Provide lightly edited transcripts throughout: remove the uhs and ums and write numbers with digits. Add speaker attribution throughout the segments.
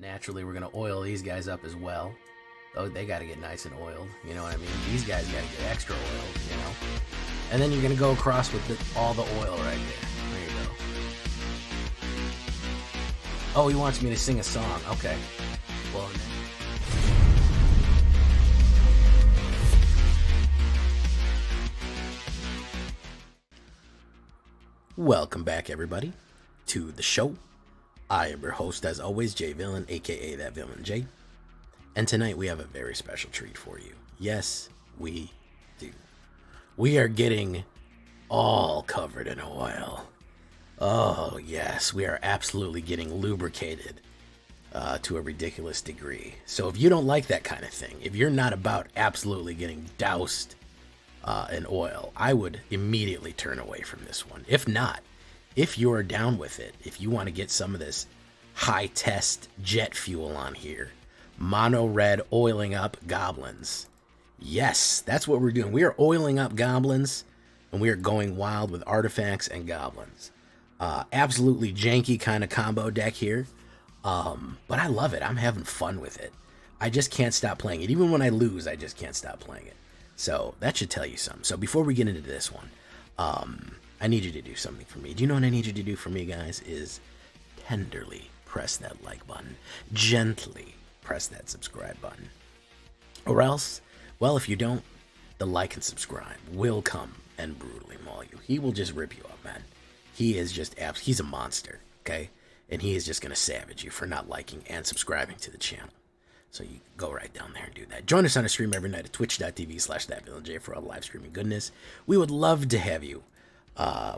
Speaker 1: Naturally, we're going to oil these guys up as well. Oh, they got to get nice and oiled. You know what I mean? These guys got to get extra oiled, you know? And then you're going to go across with all the oil right there. There you go. Oh, he wants me to sing a song. Okay. Well, welcome back, everybody, to the show. I am your host, as always, J Villain, aka That Villain J. And tonight we have a very special treat for you. Yes, we do. We are getting all covered in oil. Oh, yes, we are absolutely getting lubricated to a ridiculous degree. So if you don't like that kind of thing, if you're not about absolutely getting doused in oil, I would immediately turn away from this one. If not, if you're down with it, if you want to get some of this high test jet fuel on here, mono red oiling up goblins. Yes, that's what we're doing. We are oiling up goblins, and we are going wild with artifacts and goblins. Absolutely janky kind of combo deck here, but I love it. I'm having fun with it. I just can't stop playing it. Even when I lose, I just can't stop playing it. So that should tell you something. So before we get into this one, I need you to do something for me. Do you know what I need you to do for me, guys? Is tenderly press that like button. Gently press that subscribe button. Or else, well, if you don't, the like and subscribe will come and brutally maul you. He will just rip you up, man. He is just, he's a monster, okay? And he is just going to savage you for not liking and subscribing to the channel. So you go right down there and do that. Join us on a stream every night at twitch.tv/thatvillainj for all the live streaming goodness. We would love to have you.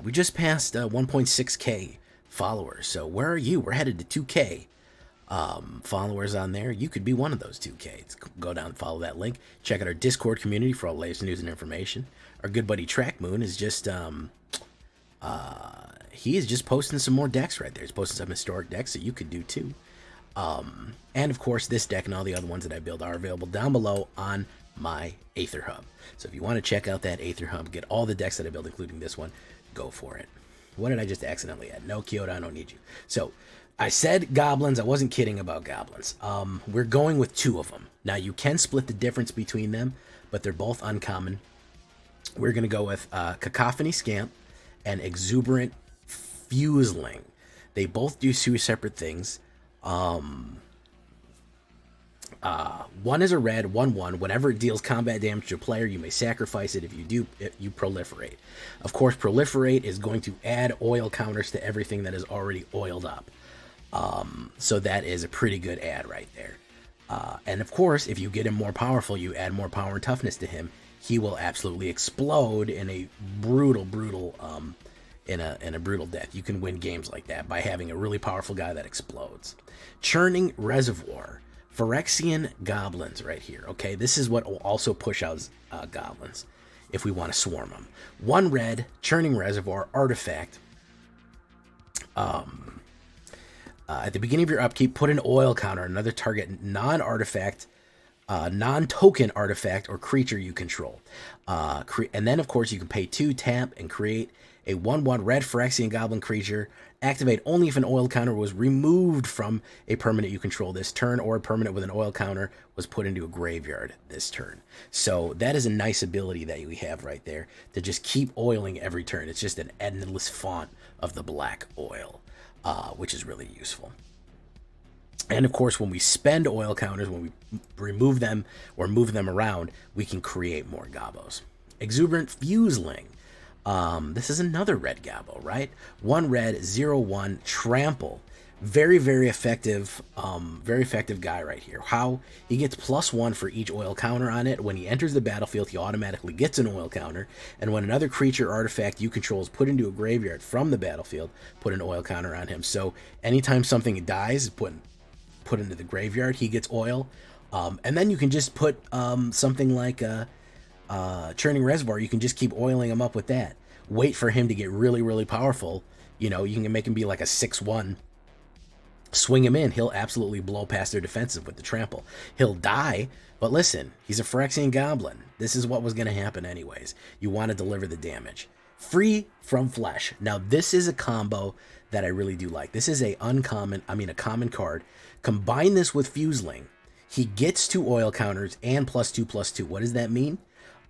Speaker 1: We just passed 1.6k followers. So where are you? We're headed to 2k followers on there. You could be one of those 2k. Go down and follow that link. Check out our Discord community for all the latest news and information. Our good buddy Track Moon is just he is just posting some more decks right there. He's posting some historic decks that you could do too. And of course, this deck and all the other ones that I build are available down below on my AetherHub. So if you want to check out that AetherHub, get all the decks that I build, including this one, go for it. What did I just accidentally add? No, Kyoto, I don't need you. So I said goblins. I wasn't kidding about goblins. We're going with two of them. Now, you can split the difference between them, but they're both uncommon. We're going to go with Cacophony Scamp and Exuberant Fuseling. They both do two separate things. One is a red, 1/1. Whenever it deals combat damage to a player, you may sacrifice it. If you do, you proliferate. Of course, proliferate is going to add oil counters to everything that is already oiled up. So that is a pretty good add right there. And of course, if you get him more powerful, you add more power and toughness to him. He will absolutely explode in a brutal in a brutal death. You can win games like that by having a really powerful guy that explodes. Churning Reservoir. Phyrexian goblins right here. Okay, this is what will also push out goblins if we want to swarm them. 1 red, Churning Reservoir, artifact. At the beginning of your upkeep, put an oil counter on another target non-artifact, non-token artifact or creature you control. And then, of course, you can pay 2, tap, and create a 1/1 red Phyrexian goblin creature. Activate only if an oil counter was removed from a permanent you control this turn, or a permanent with an oil counter was put into a graveyard this turn. So that is a nice ability that we have right there to just keep oiling every turn. It's just an endless font of the black oil, which is really useful. And of course, when we spend oil counters, when we remove them or move them around, we can create more gobos. Exuberant Fuseling. This is another red gobbo, right? 1 red, 0/1, trample. Very, very effective guy right here. How? He gets +1 for each oil counter on it. When he enters the battlefield, he automatically gets an oil counter. And when another creature or artifact you control is put into a graveyard from the battlefield, put an oil counter on him. So anytime something dies, put into the graveyard, he gets oil. And then you can just put something like Churning Reservoir. You can just keep oiling him up with that. Wait for him to get really, really powerful. You know, you can make him be like a 6/1. Swing him in. He'll absolutely blow past their defensive with the trample. He'll die, but listen, he's a Phyrexian goblin. This is what was going to happen anyways. You want to deliver the damage. Free from Flesh. Now, this is a combo that I really do like. This is a common card Combine this with Fuseling. He gets 2 oil counters and +2/+2. What does that mean?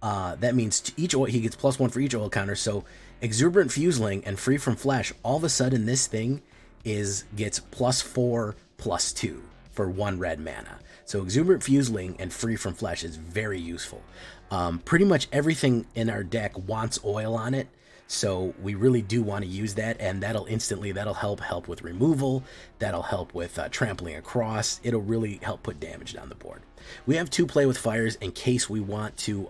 Speaker 1: That means each oil, he gets +1 for each oil counter. So Exuberant Fuseling and Free from Flesh, all of a sudden this thing gets +4/+2 for 1 red mana. So Exuberant Fuseling and Free from Flesh is very useful. Pretty much everything in our deck wants oil on it, so we really do want to use that, and that'll help with removal, that'll help with trampling across. It'll really help put damage down the board. We have 2 Play with Fires in case we want to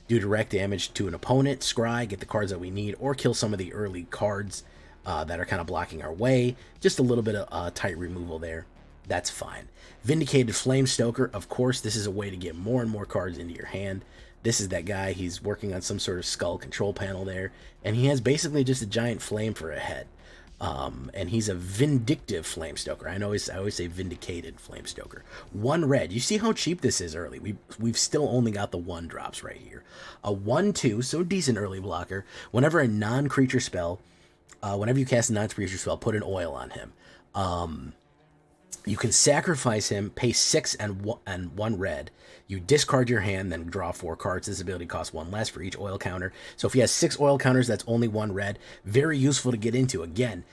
Speaker 1: do direct damage to an opponent, scry, get the cards that we need, or kill some of the early cards that are kind of blocking our way. Just a little bit of tight removal there. That's fine. Vindictive Flamestoker, of course, this is a way to get more and more cards into your hand. This is that guy, he's working on some sort of skull control panel there, and he has basically just a giant flame for a head. And he's a Vindictive Flamestoker. I always say Vindicated Flamestoker. 1 red. You see how cheap this is early. We've still only got the 1 drops right here. A 1/2, so decent early blocker. Whenever a non-creature spell, whenever you cast a non-creature spell, put an oil on him. You can sacrifice him, pay 6 and 1 red. You discard your hand, then draw 4 cards. This ability costs 1 less for each oil counter. So if he has 6 oil counters, that's only 1 red. Very useful to get into. Again,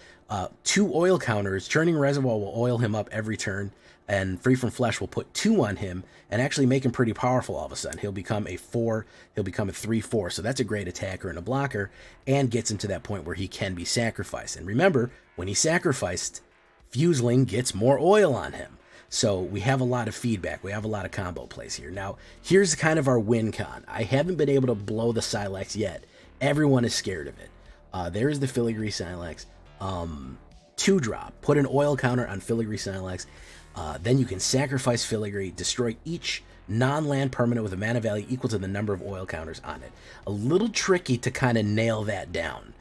Speaker 1: 2 oil counters. Churning Reservoir will oil him up every turn, and Free from Flesh will put 2 on him and actually make him pretty powerful all of a sudden. He'll become a 4. He'll become a 3/4. So that's a great attacker and a blocker, and gets him to that point where he can be sacrificed. And remember, when he's sacrificed, Fuseling gets more oil on him. So we have a lot of feedback. We have a lot of combo plays here. Now, here's kind of our win con. I haven't been able to blow the Sylex yet. Everyone is scared of it. There's the Filigree Sylex. 2-drop. Put an oil counter on Filigree Sylex. Then you can sacrifice Filigree, destroy each non-land permanent with a mana value equal to the number of oil counters on it. A little tricky to kind of nail that down.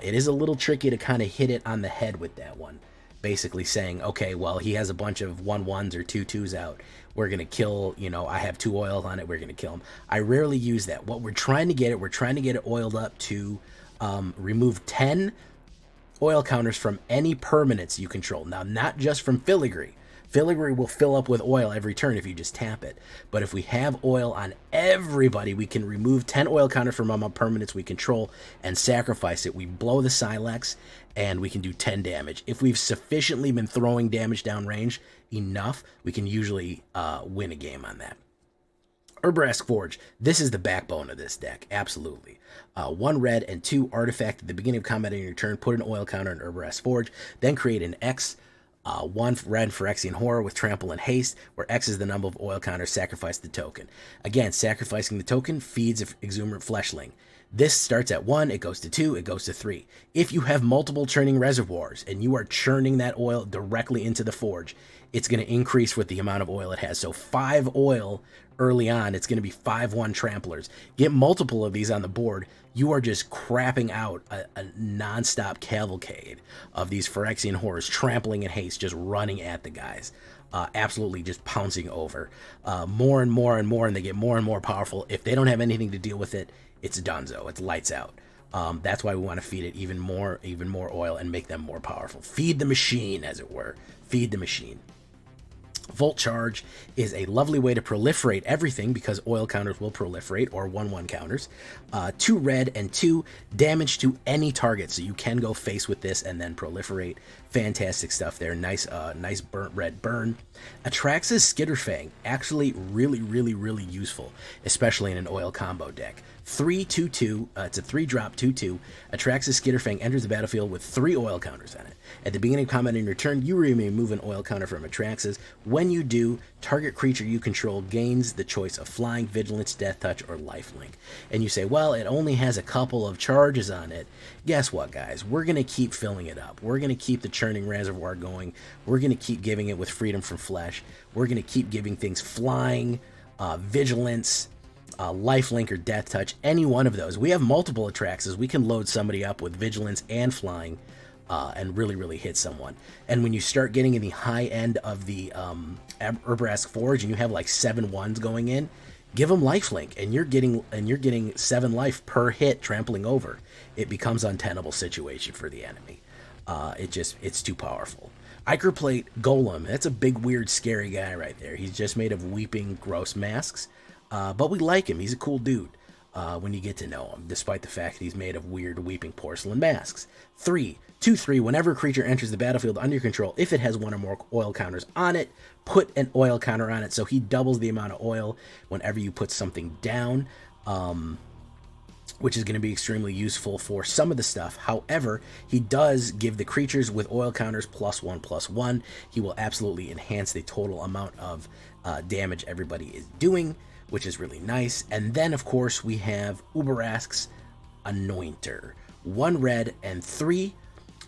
Speaker 1: It is a little tricky to kind of hit it on the head with that one. Basically saying, okay, well, he has a bunch of 1/1s or 2/2s out. We're going to kill, I have 2 oils on it. We're going to kill him. I rarely use that. What we're trying to get it oiled up to remove 10 oil counters from any permanents you control. Now, not just from Filigree. Filigree will fill up with oil every turn if you just tap it. But if we have oil on everybody, we can remove 10 oil counters from our permanents we control and sacrifice it. We blow the Sylex, and we can do 10 damage. If we've sufficiently been throwing damage downrange enough, we can usually win a game on that. Urabrask Forge. This is the backbone of this deck, absolutely. 1 red and 2 artifact at the beginning of combat on your turn. Put an oil counter on Urabrask Forge. Then create an X. 1 red Phyrexian Horror with Trample and Haste, where X is the number of oil counters. Sacrifice the token. Again, sacrificing the token feeds Exuberant Fleshling. This starts at 1, it goes to 2, it goes to 3. If you have multiple churning reservoirs and you are churning that oil directly into the forge, it's going to increase with the amount of oil it has. So 5 oil early on, it's going to be 5/1 tramplers. Get multiple of these on the board. You are just crapping out a non-stop cavalcade of these Phyrexian Horrors, trampling in haste, just running at the guys. Absolutely just pouncing over. More and more and more, and they get more and more powerful. If they don't have anything to deal with it, it's donezo. It's lights out. That's why we want to feed it even more oil and make them more powerful. Feed the machine, as it were. Feed the machine. Volt Charge is a lovely way to proliferate everything because oil counters will proliferate, or 1/1 counters. 2 red and 2 damage to any target, so you can go face with this and then proliferate. Fantastic stuff there. Nice burnt red burn. Atraxa's Skitterfang, actually really useful, especially in an oil combo deck. 3/2/2, it's a 3-drop 2/2. Atraxa's Skitterfang enters the battlefield with 3 oil counters on it. At the beginning of combat in your turn, you remove an oil counter from Atraxa's. When you do, target creature you control gains the choice of Flying, Vigilance, Death Touch, or Lifelink. And you say, well, it only has a couple of charges on it. Guess what, guys? We're going to keep filling it up. We're going to keep the Churning Reservoir going. We're going to keep giving it with Freedom from Flesh. We're going to keep giving things Flying, Vigilance, Lifelink, or Death Touch, any one of those. We have multiple Atraxas. We can load somebody up with Vigilance and Flying and really hit someone. And when you start getting in the high end of the Urabrask Forge and you have like 7 1s going in, give them Lifelink, and you're getting 7 life per hit trampling over. It becomes untenable situation for the enemy. It's too powerful. Ichorplate Golem. That's a big, weird, scary guy right there. He's just made of weeping, gross masks. But we like him. He's a cool dude when you get to know him, despite the fact that he's made of weird, weeping porcelain masks. 3/2/3. Whenever a creature enters the battlefield under your control, if it has one or more oil counters on it, put an oil counter on it. So he doubles the amount of oil whenever you put something down. Which is going to be extremely useful for some of the stuff. However, he does give the creatures with oil counters +1/+1. He will absolutely enhance the total amount of damage everybody is doing, which is really nice. And then, of course, we have Urabrask's Anointer. 1 red and 3.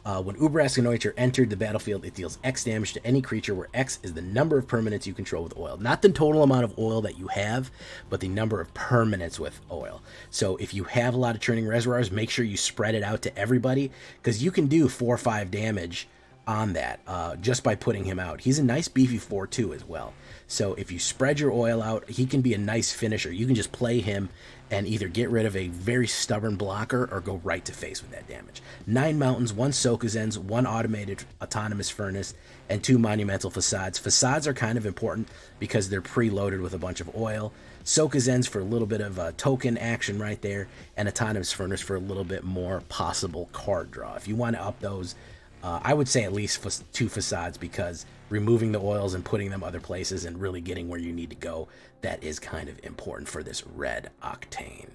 Speaker 1: When Urabrask Anointer entered the battlefield, it deals X damage to any creature where X is the number of permanents you control with oil. Not the total amount of oil that you have, but the number of permanents with oil. So if you have a lot of Churning Reservoirs, make sure you spread it out to everybody, because you can do 4 or 5 damage on that just by putting him out. He's a nice beefy 4/2 as well. So if you spread your oil out, he can be a nice finisher. You can just play him and either get rid of a very stubborn blocker or go right to face with that damage. 9 mountains, 1 Sokenzans, 1 automated autonomous furnace, and 2 monumental facades. Facades are kind of important because they're preloaded with a bunch of oil. Sokenzans for a little bit of token action right there, and autonomous furnace for a little bit more possible card draw. If you want to up those, I would say at least 2 facades, because removing the oils and putting them other places and really getting where you need to go, that is kind of important for this red octane.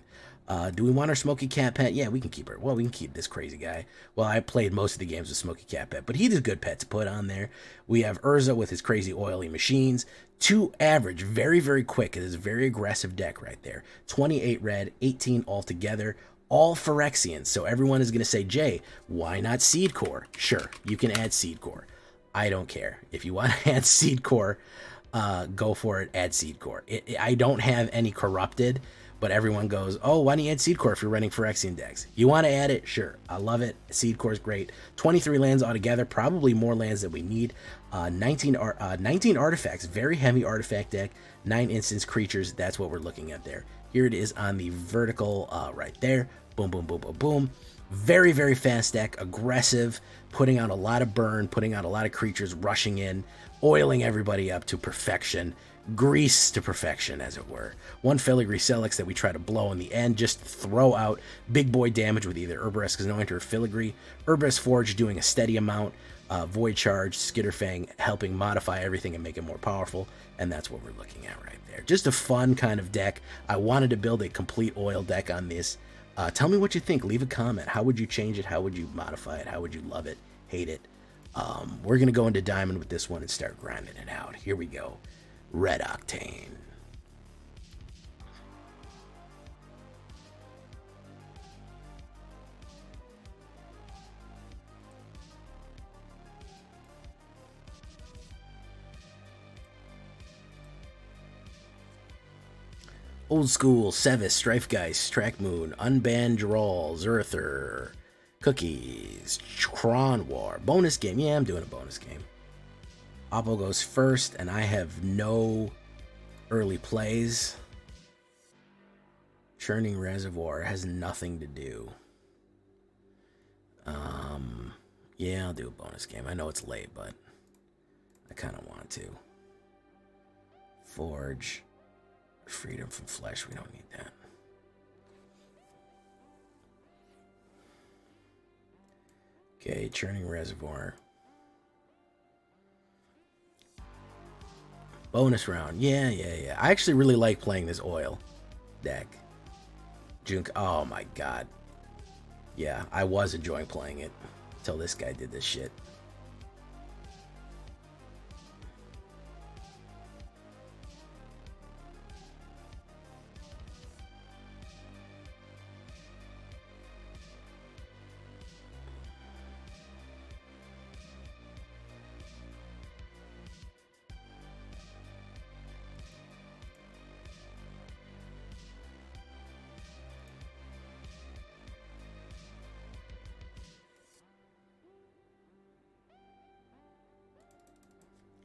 Speaker 1: Do we want our Smoky Cat pet? Yeah, we can keep her. Well, we can keep this crazy guy. Well, I played most of the games with Smoky Cat pet, but he's a good pet to put on there. We have Urza with his crazy oily machines. 2 average, very, very quick. It is a very aggressive deck right there. 28 red, 18 altogether. All Phyrexians. So everyone is going to say, Jay, why not Seed Core? Sure, you can add Seed Core. I don't care. If you want to add Seed Core, go for it, add Seed Core. I don't have any corrupted, but everyone goes, oh, why don't you add Seed Core if you're running Phyrexian decks? You want to add it? Sure. I love it. Seed Core is great. 23 lands altogether, probably more lands than we need. 19 artifacts, very heavy artifact deck, 9 instance creatures. That's what we're looking at there. Here it is on the vertical right there. Boom, boom, boom, boom, boom. Very, very fast deck, aggressive, putting out a lot of burn, putting out a lot of creatures rushing in, oiling everybody up to perfection, grease to perfection, as it were. 1 Filigree Sylex that we try to blow in the end, just throw out big boy damage with either Urabrask Anointer or Filigree. Urabrask Forge doing a steady amount, Void Charge, Skitterfang helping modify everything and make it more powerful, and that's what we're looking at right there. Just a fun kind of deck. I wanted to build a complete oil deck on this. Tell me what you think. Leave a comment. How would you change it? How would you modify it? How would you love it? Hate it? We're going to go into Diamond with this one and start grinding it out. Here we go. Red Octane. Old School, Sevis, Strifegeist, Trackmoon, Unbanned Droll, Zerther, Cookies, Cron War, bonus game. Yeah, I'm doing a bonus game. Oppo goes first, and I have no early plays. Churning Reservoir has nothing to do. Yeah, I'll do a bonus game. I know it's late, but I kind of want to. Forge. Freedom from Flesh, we don't need that. Okay, Churning Reservoir. Bonus round. Yeah. I actually really like playing this oil deck. Junk. Oh my god. Yeah, I was enjoying playing it until this guy did this shit.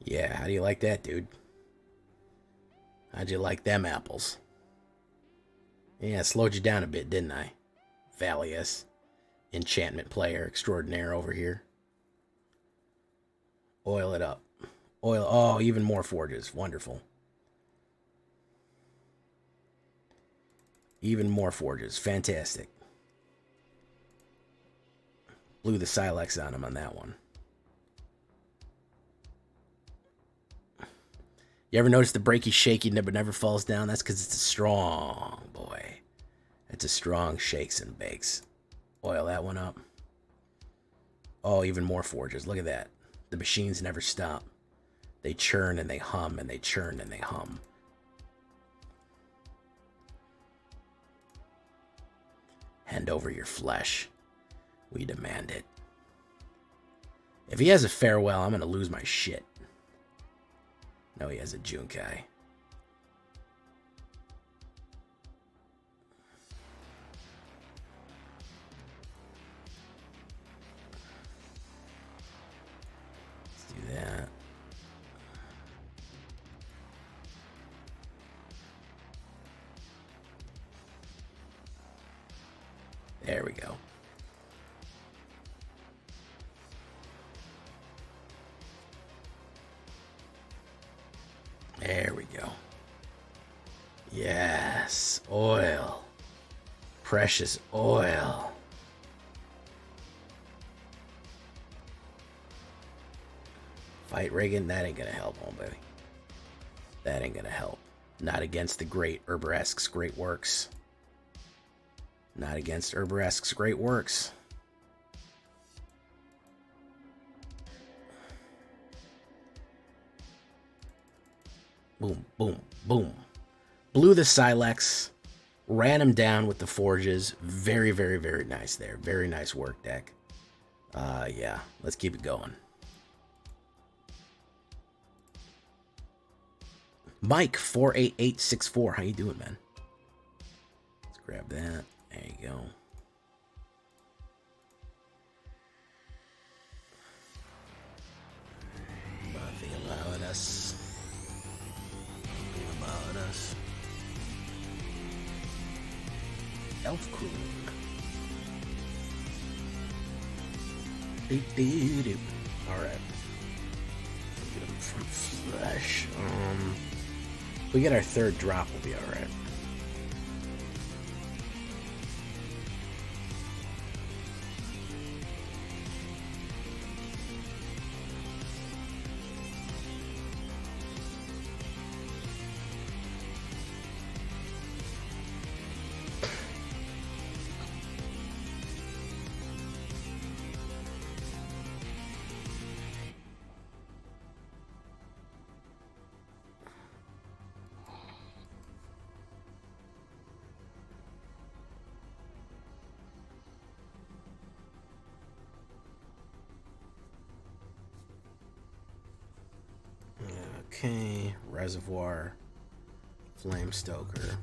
Speaker 1: Yeah, how do you like that, dude? How'd you like them apples? Yeah, slowed you down a bit, didn't I? Valius, enchantment player extraordinaire over here. Oil it up. Oil. Oh, even more forges. Wonderful. Even more forges. Fantastic. Blew the Sylex on him on that one. You ever notice the breaky shaky but never falls down? That's because it's a strong boy. It's a strong shakes and bakes. Oil that one up. Oh, even more forges. Look at that. The machines never stop. They churn and they hum and they churn and they hum. Hand over your flesh. We demand it. If he has a farewell, I'm going to lose my shit. No, he has a Junkai. Let's do that. There we go. There we go. Yes, oil. Precious oil. Fight Reagan, that ain't gonna help, homie. That ain't gonna help. Not against the great Urabrask's great works. Not against Urabrask's great works. Boom, boom, boom. Blew the Sylex. Ran him down with the forges. Very, very, very nice there. Very nice work, deck. Yeah, let's keep it going. Mike 48864. How you doing, man? Let's grab that. There you go. Nothing about us. Nothing about us. Elf Queen. Alright. Get him from flesh. We get our third drop, we'll be alright. Okay, Reservoir, Flamestoker.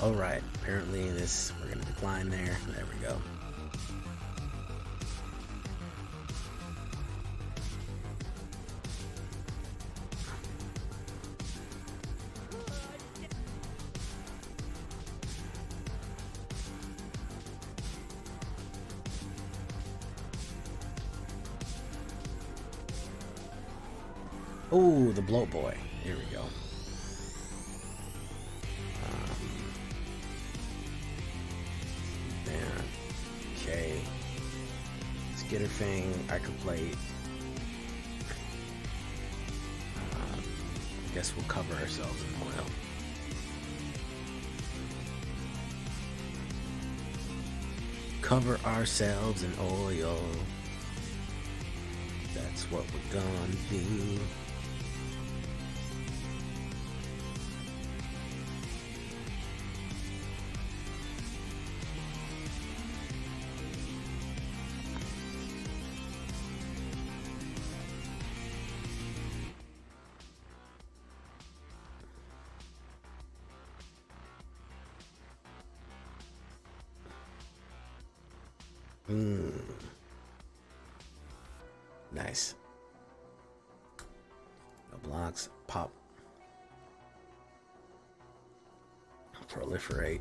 Speaker 1: Alright, apparently this, we're going to decline there. There we go. Oh, the bloat boy. Here we go. Okay. Skitterfang, Ichorplate. I guess we'll cover ourselves in oil. cover ourselves in oil. That's what we're gonna do. Nice. No blocks. Pop. Proliferate.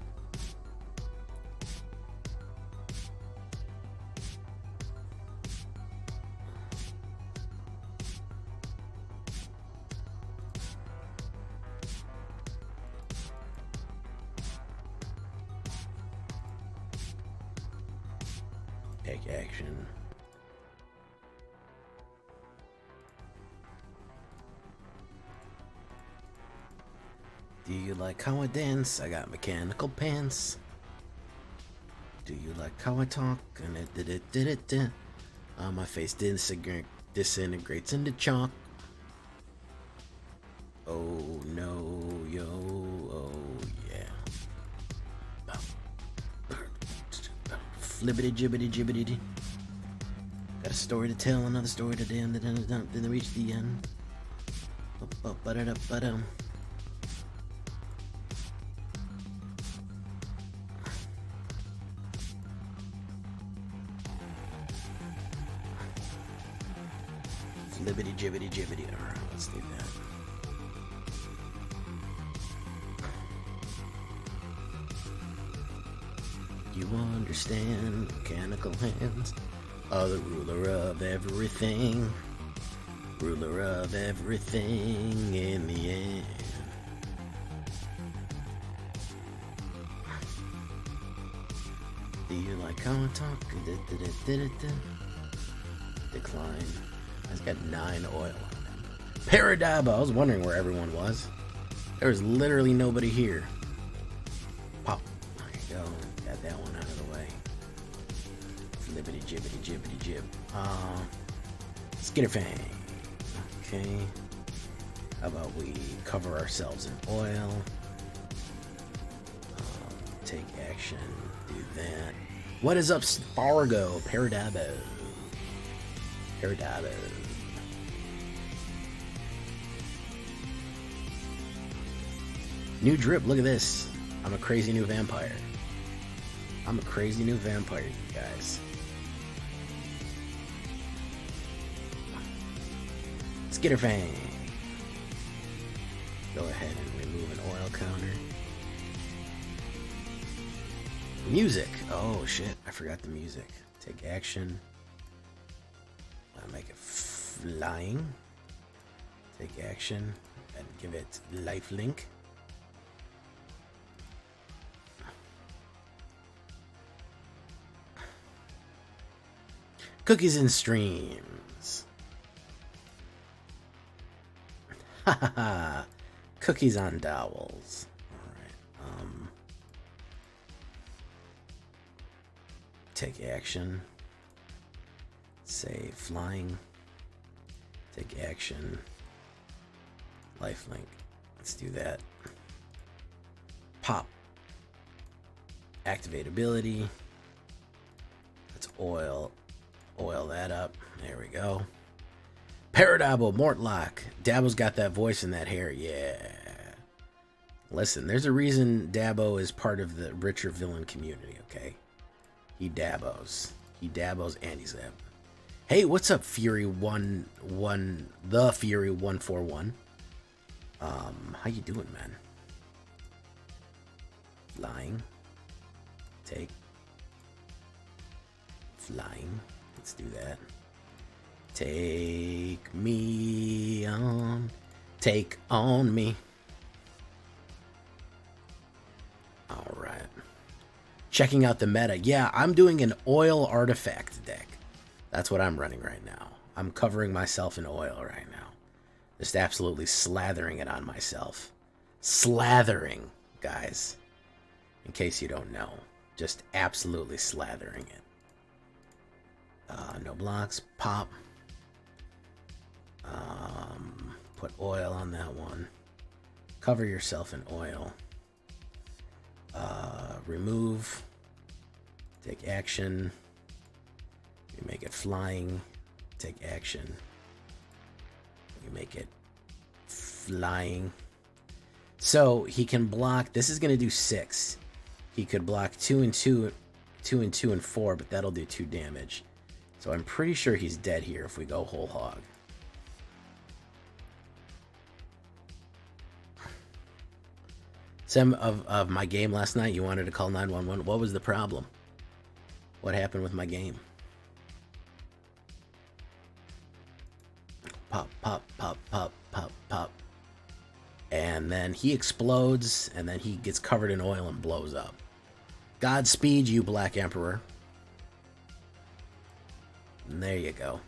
Speaker 1: Take action. Do you like how I dance? I got mechanical pants. Do you like how I talk? And it. My face disintegrates into chalk. Oh no, yo, oh yeah. Flibbity jibbity jibbity. Got a story to tell, another story to end, then reach the end. Flibbity jibbity jibbity. Alright, let's do that. You understand mechanical hands are the ruler of everything. Ruler of everything in the end. Do you like how I talk? Decline. It's got 9 oil on it. Paradaba! I was wondering where everyone was. There was literally nobody here. Pop. There you go. Got that one out of the way. Flippity jibbity jibbity jib. Skitterfang. Okay. How about we cover ourselves in oil? Take action. Do that. What is up, Spargo? Paradabo. Paradabo. New drip, look at this. I'm a crazy new vampire. I'm a crazy new vampire, you guys. Skitterfang. Go ahead and remove an oil counter. Music. Oh shit, I forgot the music. Take action. I'll make it flying. Take action and give it lifelink. Cookies and streams. Ha ha ha. Cookies on dowels. Alright. Take action. Say flying. Take action. Lifelink. Let's do that. Pop. Activate ability. Let's oil that up. There we go. Paradabo, Mortlock. Dabo's got that voice and that hair. Yeah. Listen, there's a reason Dabo is part of the richer villain community, okay? He dabos. He dabos and he's that. Hey, what's up, Fury 111, the Fury 141? How you doing, man? Flying. Take. Flying. Let's do that. Take me on. Take on me. Alright. Checking out the meta. Yeah, I'm doing an oil artifact deck. That's what I'm running right now. I'm covering myself in oil right now. Just absolutely slathering it on myself. Slathering, guys. In case you don't know. Just absolutely slathering it. No blocks. Pop. Put oil on that one. Cover yourself in oil. Remove. Take action. You make it flying. Take action. You make it flying. So he can block. This is going to do 6. He could block 2 and 2, 2 and 2 and 4, but that'll do 2 damage. So I'm pretty sure he's dead here if we go whole hog. Some of my game last night, you wanted to call 911. What was the problem? What happened with my game? Pop, pop, pop, pop, pop, pop. And then he explodes, and then he gets covered in oil and blows up. Godspeed, you Black Emperor. And there you go.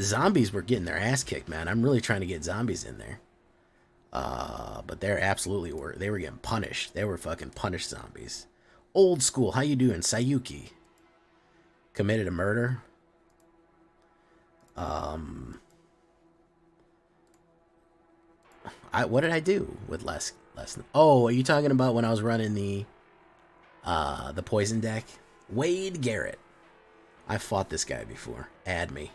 Speaker 1: Zombies were getting their ass kicked, man. I'm really trying to get zombies in there. But they're absolutely they were getting punished. They were fucking punished zombies. Old school. How you doing, Sayuki? Committed a murder. What did I do with less? Oh, are you talking about when I was running the poison deck? Wade Garrett. I fought this guy before. Add me.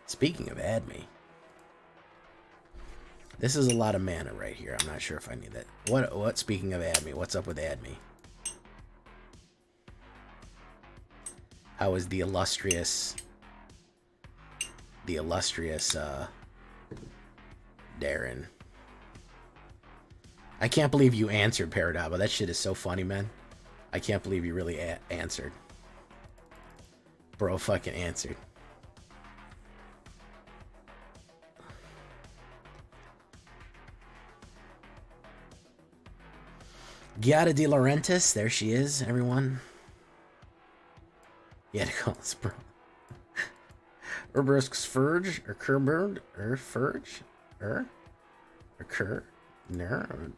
Speaker 1: Speaking of add me, this is a lot of mana right here. I'm not sure if I need that. What? Speaking of add me, what's up with add me? How is the illustrious Darren? I can't believe you answered, Paradaba. That shit is so funny, man. I can't believe you really answered. Bro fucking answered. Giada De Laurentiis, there she is, everyone. Yeah, to call us, bro. Urabrask Forge, or Kerbird, or Forge, or Cur, ner,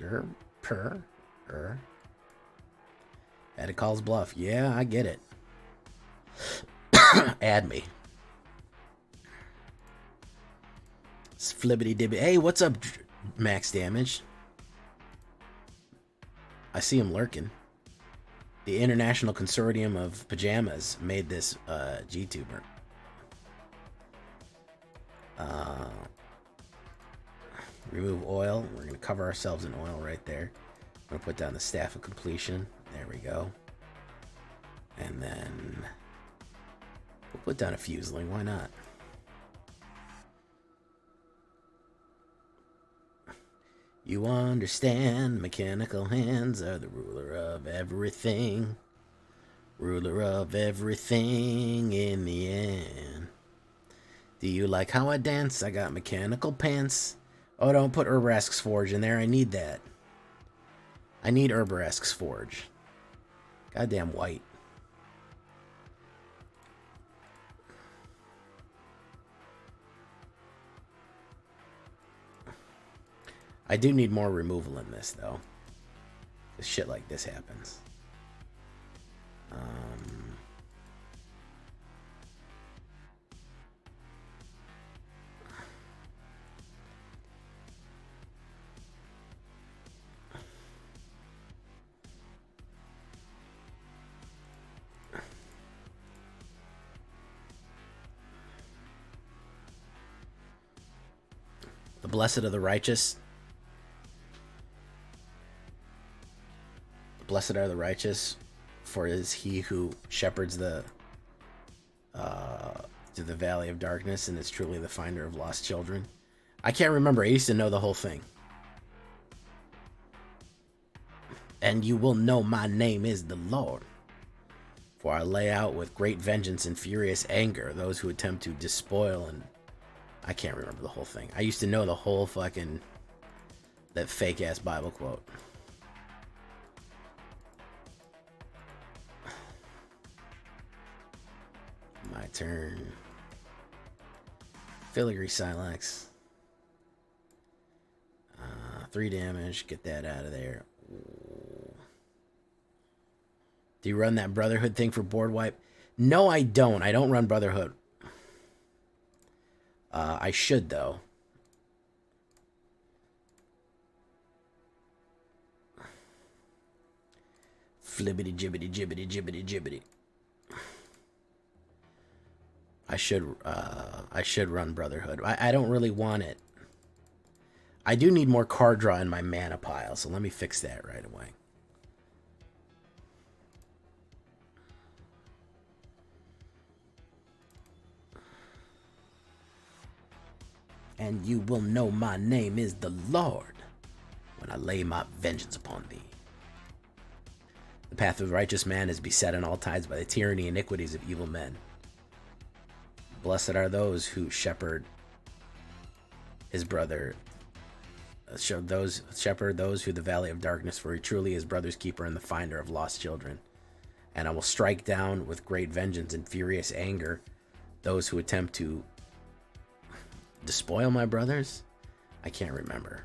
Speaker 1: per, Had to call his bluff. Yeah, I get it. Add me. Flibbity dibby. Hey, what's up, max damage? I see him lurking. The International Consortium of Pajamas made this GTuber. Remove oil. We're going to cover ourselves in oil right there. I'm going to put down the Staff of Completion. There we go. And then we'll put down a Fuseling. Why not? You understand, mechanical hands are the ruler of everything. Ruler of everything in the end. Do you like how I dance? I got mechanical pants. Oh, don't put Urabrask's Forge in there. I need that. I need Urabrask's Forge. Goddamn white. I do need more removal in this, though. Because shit like this happens. The Blessed of the Righteous. Blessed are the righteous, for it is he who shepherds the to the valley of darkness, and is truly the finder of lost children. I can't remember. I used to know the whole thing. And you will know my name is the Lord, for I lay out with great vengeance and furious anger those who attempt to despoil. And I can't remember the whole thing. I used to know the whole fucking that fake ass Bible quote. My turn. Filigree Sylex. 3 damage. Get that out of there. Do you run that Brotherhood thing for board wipe? No, I don't. I don't run Brotherhood. I should, though. Flibbity jibbity jibbity jibbity jibbity. I should run Brotherhood. I don't really want it. I do need more card draw in my mana pile, so let me fix that right away. And you will know my name is the Lord when I lay my vengeance upon thee. The path of the righteous man is beset on all tides by the tyranny and iniquities of evil men. Blessed are those who shepherd his brother, shepherd those who the valley of darkness, for he truly is brother's keeper and the finder of lost children. And I will strike down with great vengeance and furious anger those who attempt to despoil my brothers. I can't remember.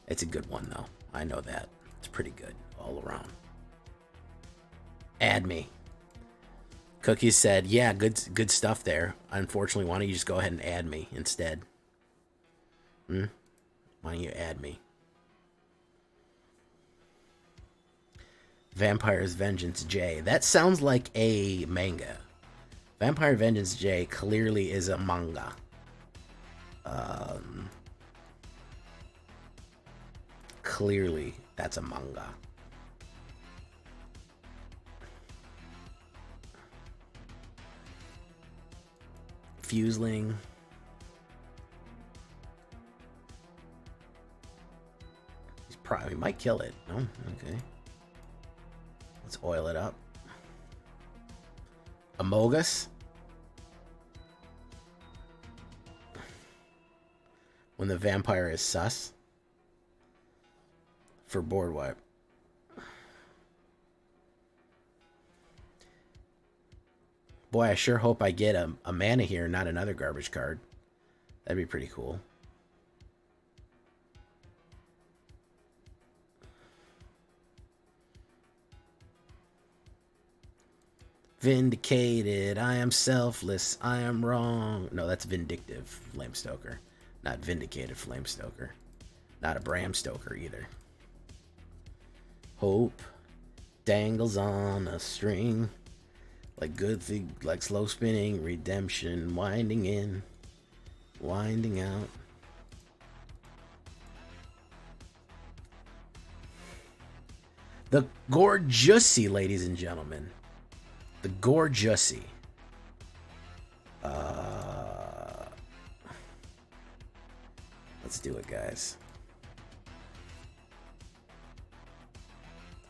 Speaker 1: It's a good one though. I know that. It's pretty good all around. Add me. Cookies said, yeah, good stuff there. Unfortunately, why don't you just go ahead and add me instead? Why don't you add me? Vampire's Vengeance J. That sounds like a manga. Vampire Vengeance J clearly is a manga. Clearly, that's a manga. Fuseling. He's probably might kill it. Oh, okay. Let's oil it up. Amogus. When the vampire is sus. For board wipe. Boy, I sure hope I get a mana here, not another garbage card. That'd be pretty cool. Vindicated, I am selfless, I am wrong. No, that's Vindictive Flamestoker. Not Vindicated Flamestoker. Not a Bram Stoker either. Hope dangles on a string. Like good thing, like slow spinning, redemption, winding in, winding out. The Gorgeousy, ladies and gentlemen. The Gorgeousy. Let's do it, guys.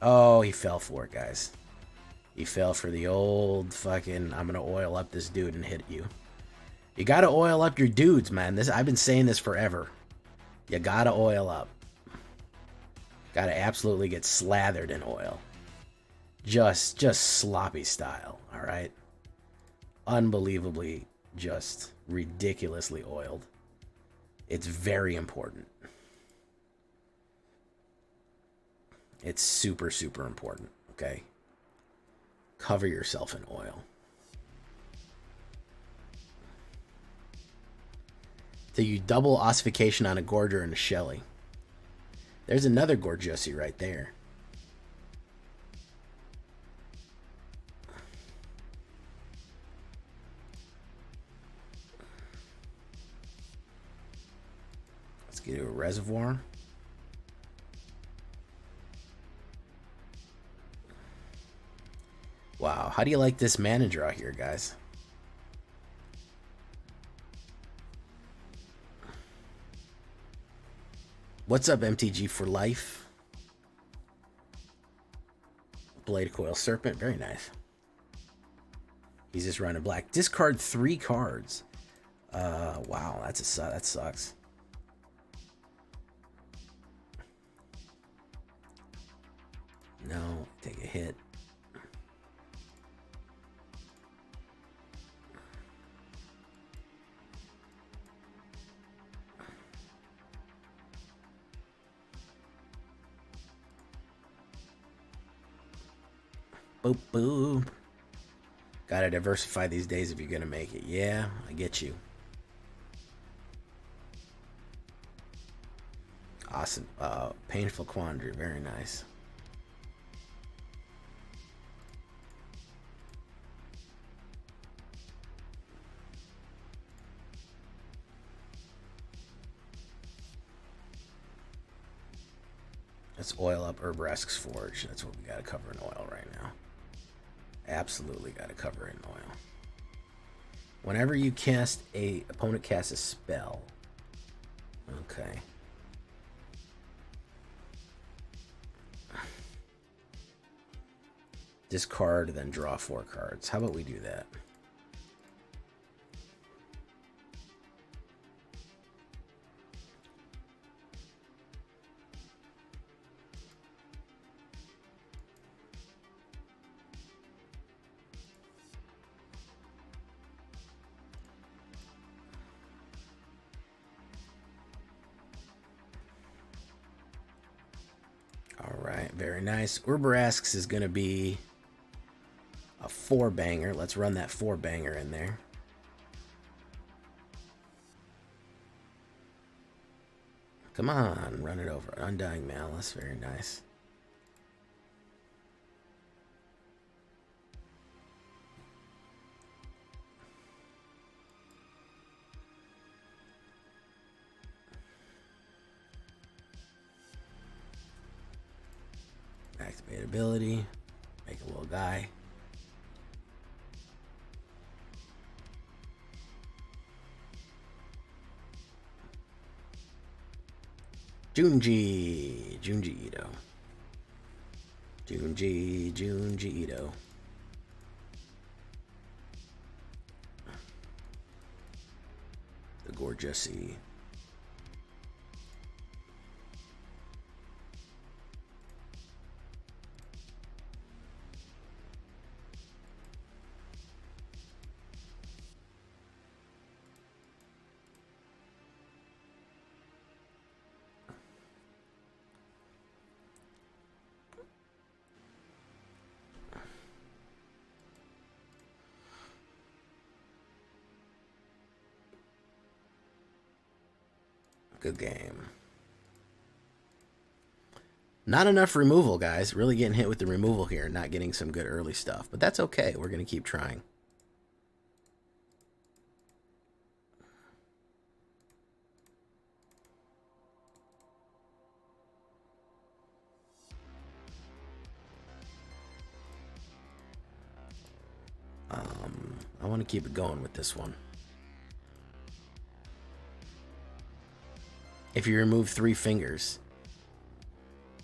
Speaker 1: Oh, he fell for it, guys. He fell for the old fucking, I'm gonna oil up this dude and hit you. You gotta oil up your dudes, man. I've been saying this forever. You gotta oil up. Gotta absolutely get slathered in oil. Just sloppy style, alright? Unbelievably, just ridiculously oiled. It's very important. It's super, super important, okay? Cover yourself in oil. So you double ossification on a Gorger and a Shelly. There's another Gorgeousy right there. Let's get to a Reservoir. Wow, how do you like this mana draw here, guys? What's up, MTG for life? Blade Coil Serpent, very nice. He's just running black. Discard 3 cards. Wow, that sucks. No, take a hit. Boop, boop. Gotta diversify these days if you're gonna make it. Yeah, I get you. Awesome. Painful Quandary. Very nice. Let's oil up Urabrask's Forge. That's what we gotta cover in oil right now. Absolutely gotta cover in oil. Whenever you cast opponent casts a spell. Okay. Discard, then draw 4 cards. How about we do that? Alright, very nice. Urabrask's is going to be a 4-banger. Let's run that 4-banger in there. Come on, run it over. Undying Malice, very nice. Activate ability. Make a little guy. Junji Ito. Junji Ito. The Gorgeousy. Good game. Not enough removal, guys. Really getting hit with the removal here. Not getting some good early stuff. But that's okay. We're going to keep trying. I want to keep it going with this one. If you remove 3 fingers,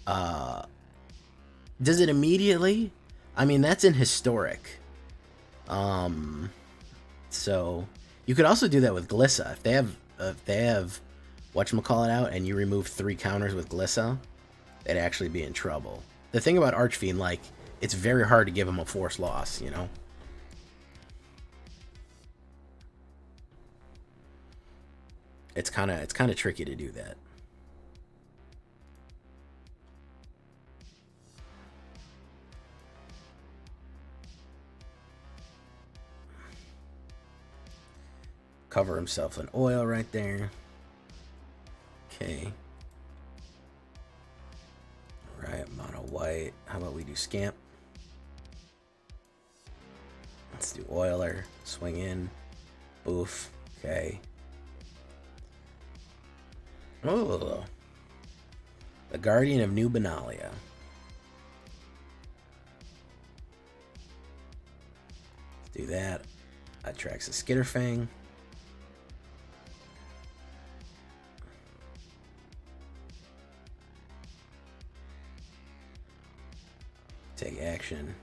Speaker 1: does it immediately? I mean, that's in historic. So you could also do that with Glissa. If they have whatchamacallit out and you remove 3 counters with Glissa, they'd actually be in trouble. The thing about Archfiend, like, it's very hard to give them a forced loss, you know? It's kind of tricky to do that. Cover himself in oil right there. Okay. All right, mono white. How about we do Scamp? Let's do Oiler. Swing in. Boof. Okay. Oh, the Guardian of New Benalia. Let's do that. Atraxa Skitterfang. Take action.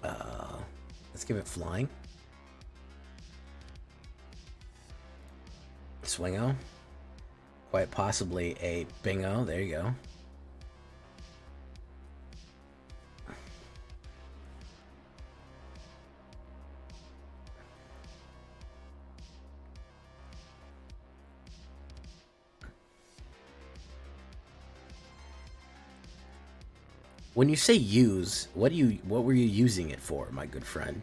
Speaker 1: Let's give it flying. Swingo. Quite possibly a bingo. There you go. When you say use, what were you using it for, my good friend?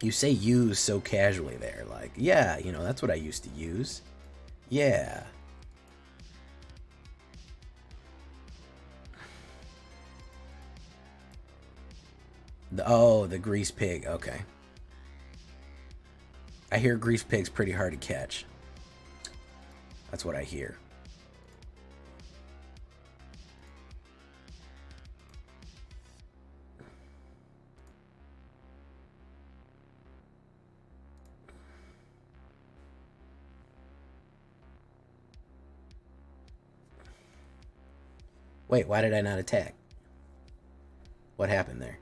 Speaker 1: You say use so casually there, like, yeah, you know, that's what I used to use. Yeah. Oh, the grease pig. Okay. I hear grease pig's pretty hard to catch. That's what I hear. Wait, why did I not attack? What happened there?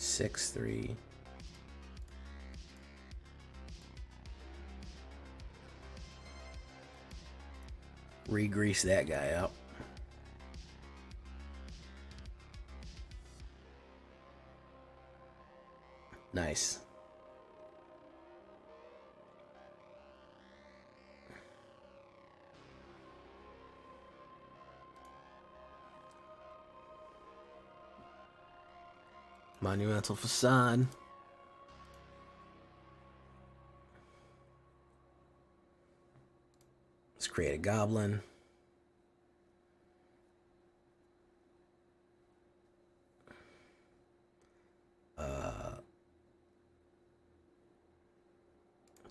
Speaker 1: Six, 3. Re-grease that guy out. Nice. Monumental Facade. Let's create a Goblin.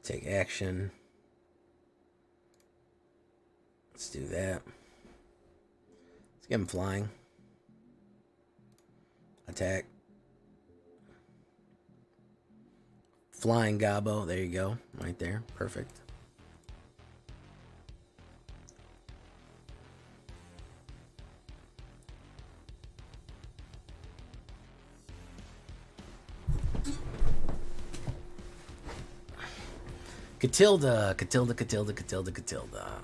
Speaker 1: Take action. Let's do that. Let's get him flying. Attack. Flying Gobbo. There you go. Right there. Perfect. Catilda.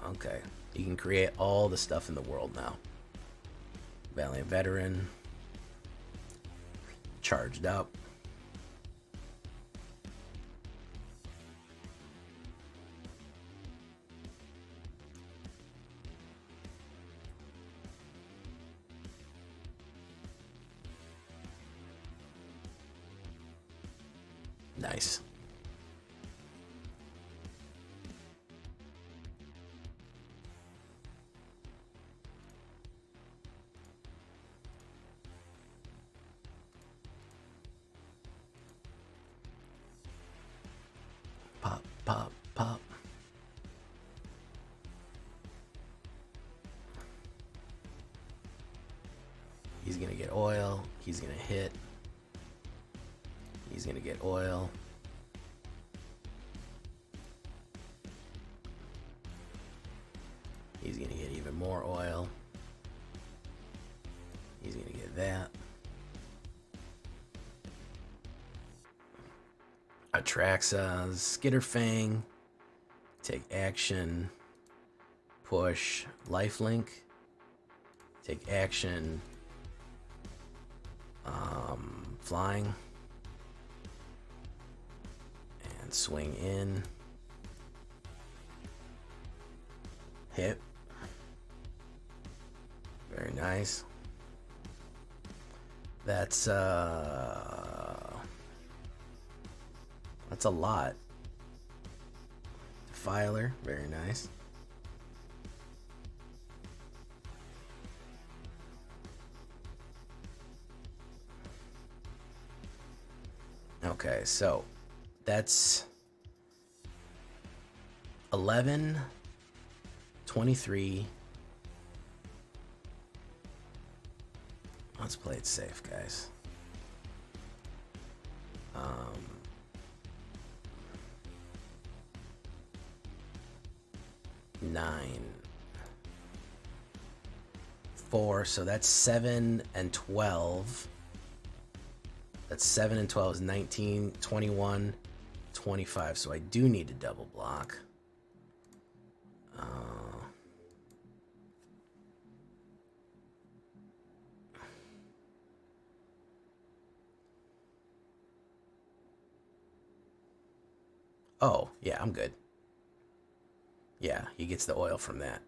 Speaker 1: Okay. You can create all the stuff in the world now. Valiant Veteran. Charged up. Nice. Pop, pop, pop. He's gonna get oil. He's gonna hit. He's gonna get oil. He's gonna get even more oil. He's gonna get that. Atraxa, Skitterfang. Take action. Push. Lifelink. Take action. Flying. And swing in. Hit. Very nice. That's a lot. Defiler, very nice. Okay, so that's 11, 23. Let's play it safe, guys. 9, 4, so that's 7 and 12. That's 7 and 12 is 19, 21, 25. So I do need to double block. Oh, yeah, I'm good. Yeah, he gets the oil from that.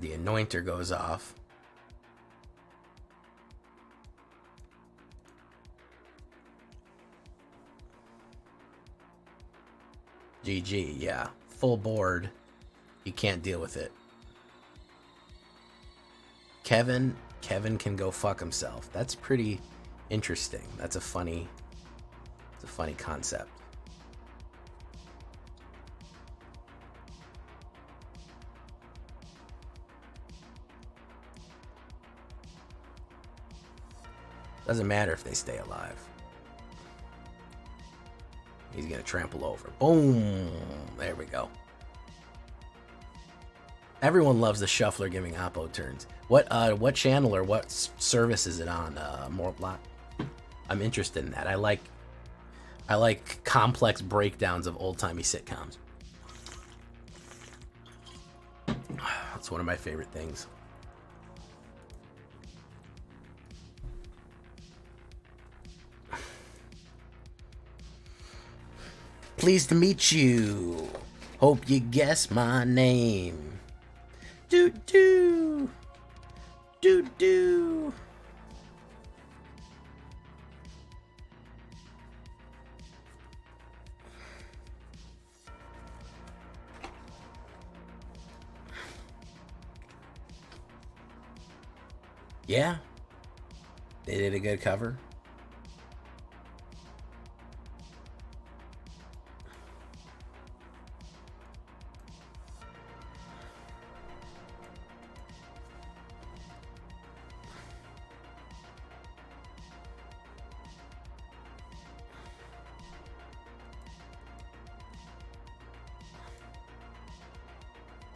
Speaker 1: The Anointer goes off. GG, yeah. Full board. You can't deal with it. Kevin can go fuck himself. That's pretty interesting. That's a funny concept. Doesn't matter if they stay alive. He's gonna trample over. Boom! There we go. Everyone loves the shuffler giving oppo turns. What channel or what service is it on? Morblock. I'm interested in that. I like complex breakdowns of old-timey sitcoms. That's one of my favorite things. Pleased to meet you. Hope you guess my name. Do do do do. Yeah, they did a good cover.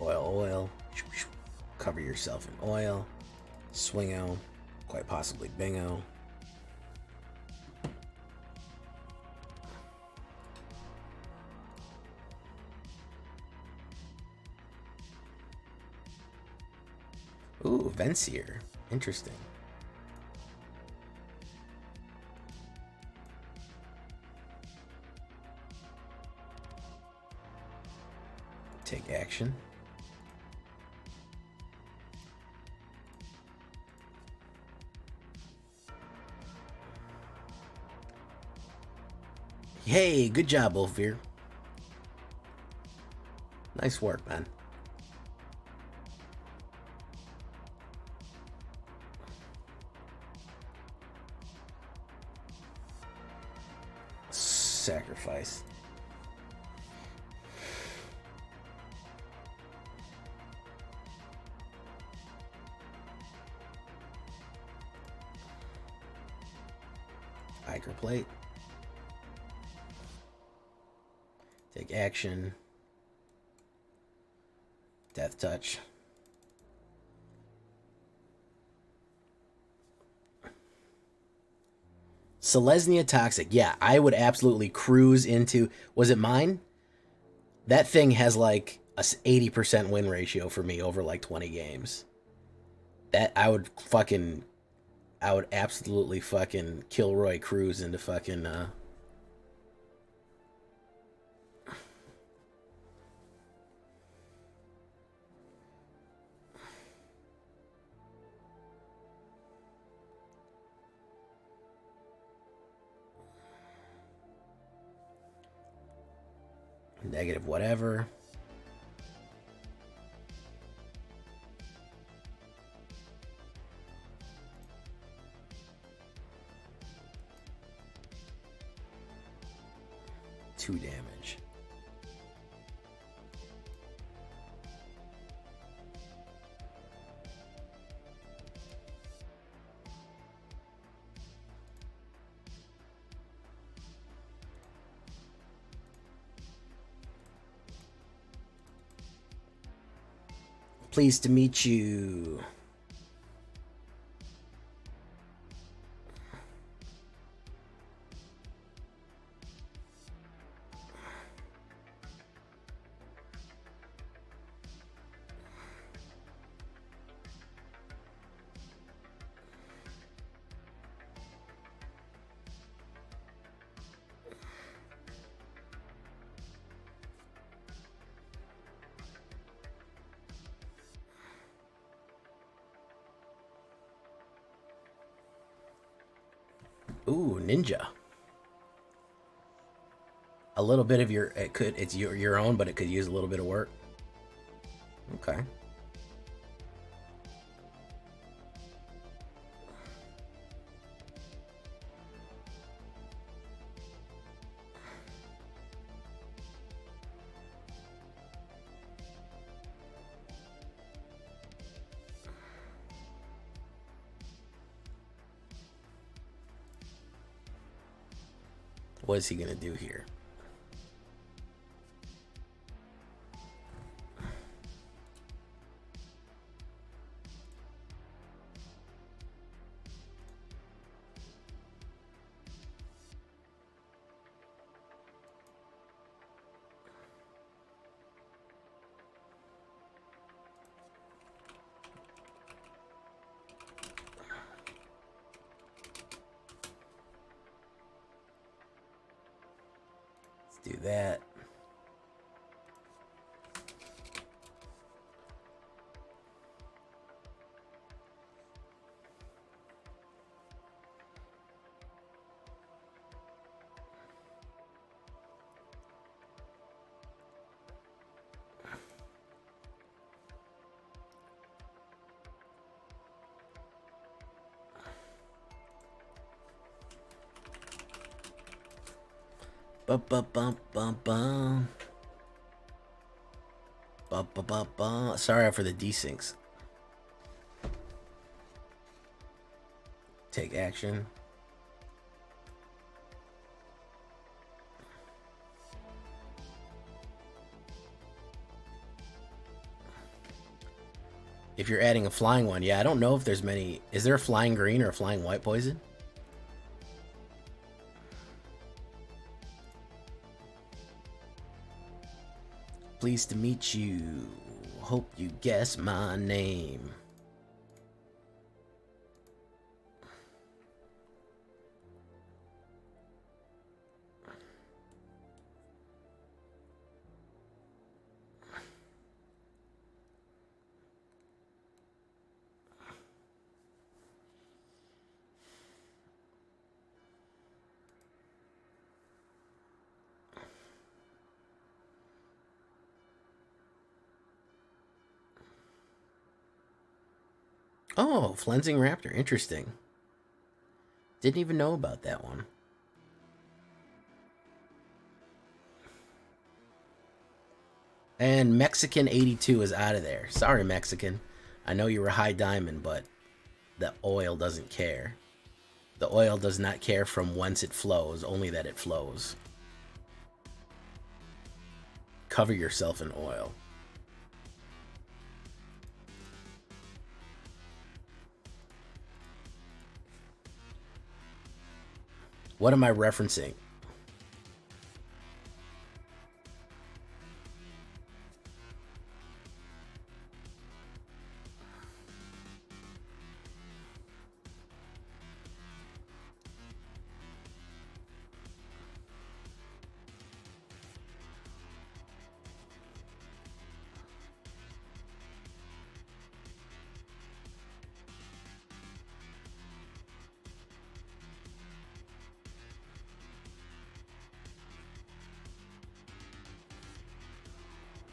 Speaker 1: Oil. Cover yourself in oil. Swingo. Quite possibly bingo. Ooh, Vencier. Interesting. Take action. Hey, good job, Ulfir. Nice work, man. Sacrifice. Ichorplate. Take action. Death touch. Selesnya Toxic. Yeah, I would absolutely cruise into... Was it mine? That thing has like a 80% win ratio for me over like 20 games. That I would absolutely fucking Kilroy cruise into fucking... Negative whatever. Two damage. Pleased to meet you. Ooh, ninja. A little bit of it's your own, but it could use a little bit of work. Okay. What is he gonna do here? Do that. Bum bum bum bum bum. Bum bum bum bum. Sorry for the desyncs. Take action. If you're adding a flying one, yeah, I don't know if there's many. Is there a flying green or a flying white poison? Pleased to meet you. Hope you guess my name. Oh, Flensing Raptor. Interesting. Didn't even know about that one. And Mexican 82 is out of there. Sorry, Mexican. I know you were high diamond, but the oil doesn't care. The oil does not care from whence it flows, only that it flows. Cover yourself in oil. What am I referencing?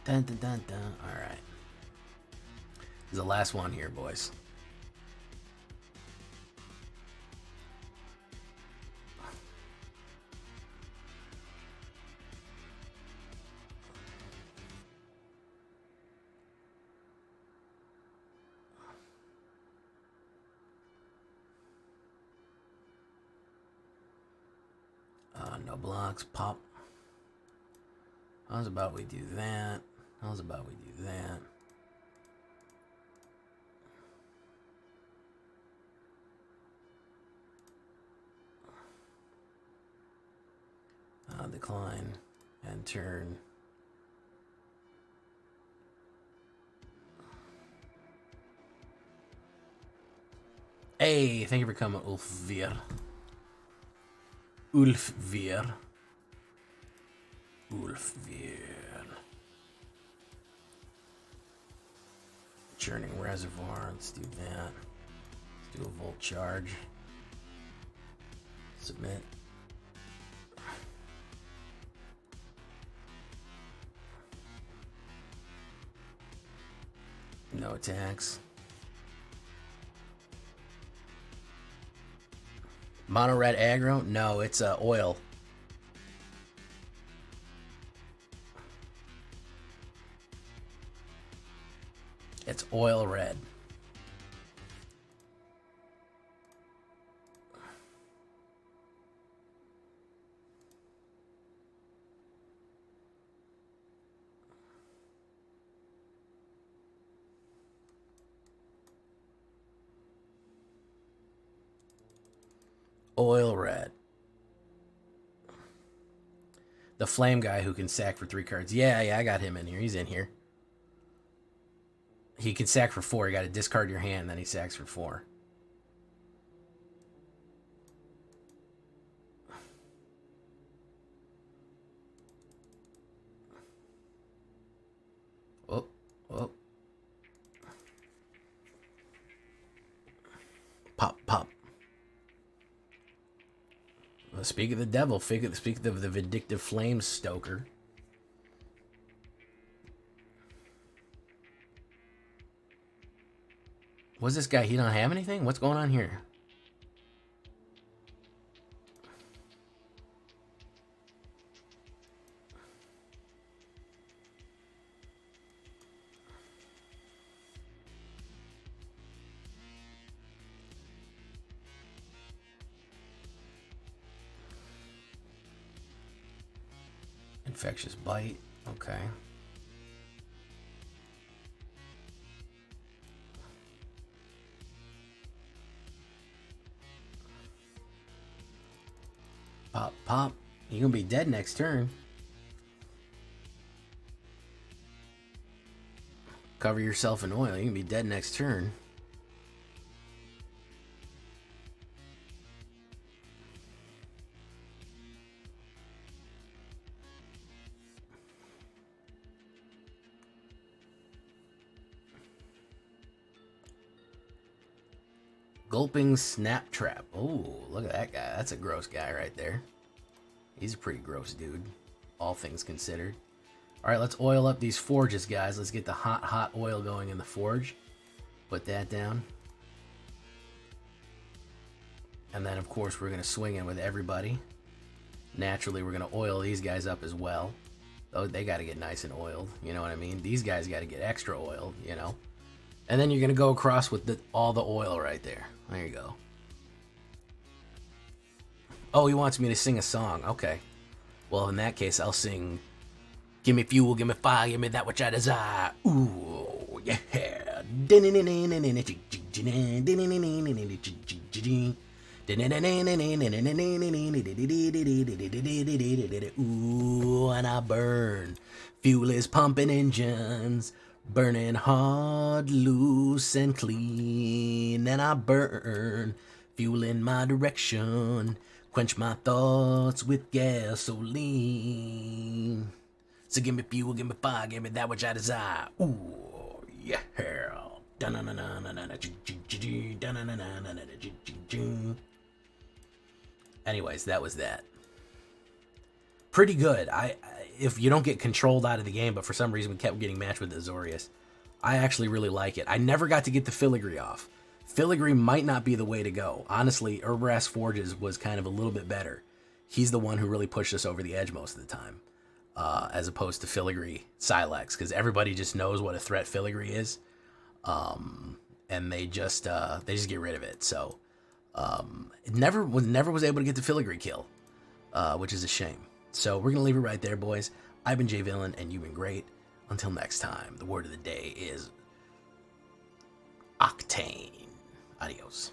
Speaker 1: Dun, dun, dun, dun. All right. This is the last one here, boys. No blocks. Pop. How's about we do that? How's about we do that? Decline and turn. Hey, thank you for coming, Ulfveer. Ulfveer. Churning Reservoir, let's do that. Let's do a Volt Charge. Submit. No attacks. Mono red aggro? No, it's oil. It's oil red. Oil red. The flame guy who can sack for 3 cards. Yeah, I got him in here. He's in here. He can sack for 4. You got to discard your hand, then he sacks for 4. Oh, oh. Pop, pop. Well, speak of the devil. Speak of the Vindictive Flamestoker. What's this guy? He don't have anything? What's going on here? Infectious Bite. Okay. Pop, pop. You're gonna be dead next turn. Cover yourself in oil. You're gonna be dead next turn. Gulping Snap Trap. Oh, look at that guy. That's a gross guy right there. He's a pretty gross dude, all things considered. All right, let's oil up these forges, guys. Let's get the hot oil going in the forge. Put that down. And then, of course, we're going to swing in with everybody. Naturally, we're going to oil these guys up as well. Oh, they got to get nice and oiled. You know what I mean? These guys got to get extra oiled, you know? And then you're going to go across with all the oil right there. There you go. Oh, he wants me to sing a song. Okay. Well, in that case, I'll sing, give me fuel, give me fire, give me that which I desire. Ooh, yeah. Ooh, and I burn. Fuel is pumping engines. Burning hard, loose, and clean. And I burn, fuel in my direction. Quench my thoughts with gasoline. So give me fuel, give me fire, give me that which I desire. Ooh, yeah. Anyways, that was that. Pretty good. If you don't get controlled out of the game, but for some reason we kept getting matched with Azorius, I actually really like it. I never got to get the Filigree off. Filigree might not be the way to go. Honestly, Urabrask Forge was kind of a little bit better. He's the one who really pushed us over the edge most of the time, as opposed to Filigree Sylex, because everybody just knows what a threat Filigree is, and they just get rid of it. So it never was able to get the Filigree kill, which is a shame. So we're going to leave it right there, boys. I've been Jay Villain, and you've been great. Until next time, the word of the day is Octane. Adios.